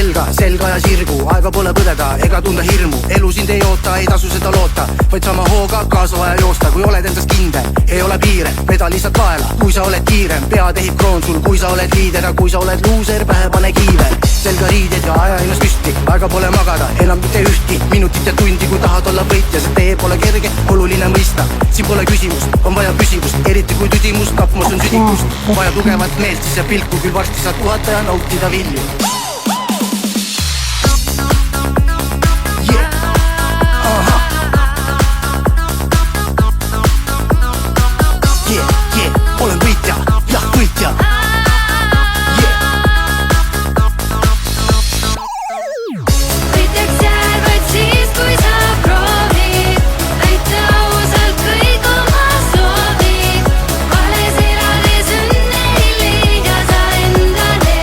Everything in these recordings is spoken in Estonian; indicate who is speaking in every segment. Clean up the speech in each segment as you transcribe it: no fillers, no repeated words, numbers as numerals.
Speaker 1: pelga, selga ja sirgu, aega pole põdeda ega tunda hirmu. Elu sind ei oota, ei tasu seda loota, vaid sama hooga kaasa vaja joosta. Kui oled endast kindel, ei ole piire, veda lihtsalt kaela. Kui sa oled kiirem, pead ehib kroon sul. Kui sa oled liider, kui sa oled luuser, pähe pane kiiver. Selga riided ja aja ennast püsti, aega pole magada, enam mitte ühtki minutit ja tundi. Kui tahad olla võitja, see tee pole kerge, oluline mõista. Siin pole küsimust, on vaja püsivust, eriti kui tüdimus, tapmus on südikust. Vaja tugevat meelt, siis ja pilku, küll varsti saad puhata ja nautida vilju. Olen võitja, jah võitja.
Speaker 2: Võitjaks jääd vaid siis, kui sa proovid täita ausalt kõik oma soovid. Vales elades õnne ei leia sa endale.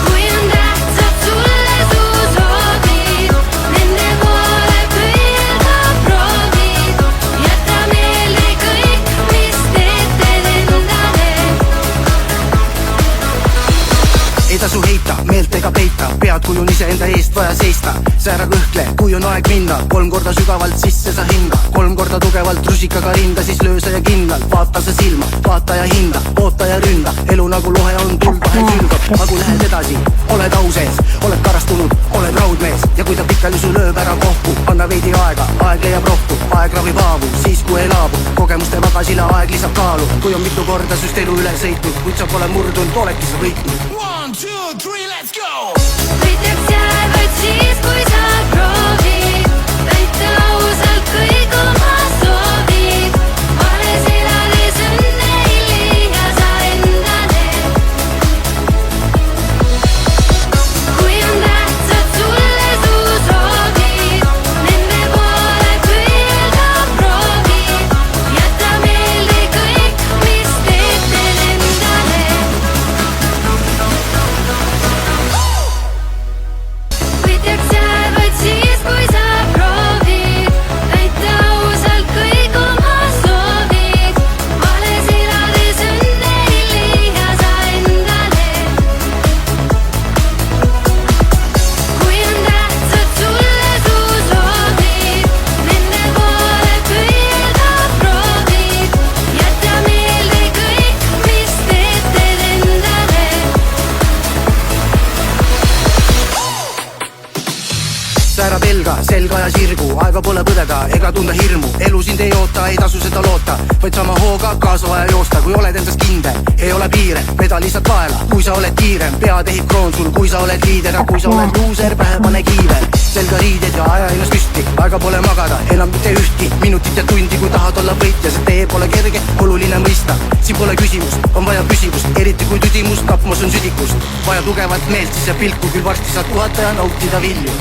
Speaker 2: Kui on tähtsad sulle su soovid, nende poole püüda proovid. Jäta meelde kõik, mis teed endale.
Speaker 1: Ei tasu heita, meelt ega peita, pead kui on iseenda eest vaja seista. Sa ära kõhkle, kui on aeg minna, 3 korda sügavalt sisse sa hinga. 3 korda tugevalt rusikaga rinda, siis löö sa ja kindlalt. Vaata sa silma, vaata ja hinda, oota ja ründa. Elu nagu lohe on, tuld vahel sülgab. Aga kui lähed edasi, oled au sees, oled karastunud, oled raudmees. Ja kui ta pikali su lööb ära kohku, anna veidi aega, aeg leiab rohtu. Aeg ravib haavu, siis kui ei laabu, kogemuste magasile aeg lisab kaalu. Kui on mitu korda süst elu üle sõitnud, kuid sa pole murdunud, oledki sa võitnud. 1, 2, 3, let's go!
Speaker 2: Võitjaks jääd vaid siis, kui sa proovid täita ausalt kõik oma soovid. Vales elades õnne ei leia sa endale. Kui on tähtsad sulle su soovid, nende poole püüda proovid. Jäta meelde kõik, mis teed endale. Võitjaks jääd vaid siis, kui sa proovid täita ausalt kõik oma soovid. Vales elades õnne ei leia sa endale. Kui on tähtsad sulle su soovid, nende poole püüda proovid. Jäta meelde kõik, mis teed endale.
Speaker 1: Sa ära pelga, selga ja sirgu, aega pole põdeda ega tunda hirmu. Elu sind ei oota, ei tasu seda loota, vaid sama hooga kaasa vaja joosta. Kui oled endast kindel, ei ole piire, veda lihtsalt kaela. Kui sa oled kiirem, pead ehib kroon sul. Kui sa oled liider, kui sa oled luuser, pähe pane kiiver. Selga riided ja aja ennast püsti, aega pole magada, enam mitte ühtki minutit ja tundi. Kui tahad olla võitja, see tee pole kerge, oluline mõista. Siin pole küsimust, on vaja püsivust, eriti kui tüdimus, tapmus on südikust. Vaja tugevat meelt, siis ja pilku, küll varsti saad puhata ja nautida vilju.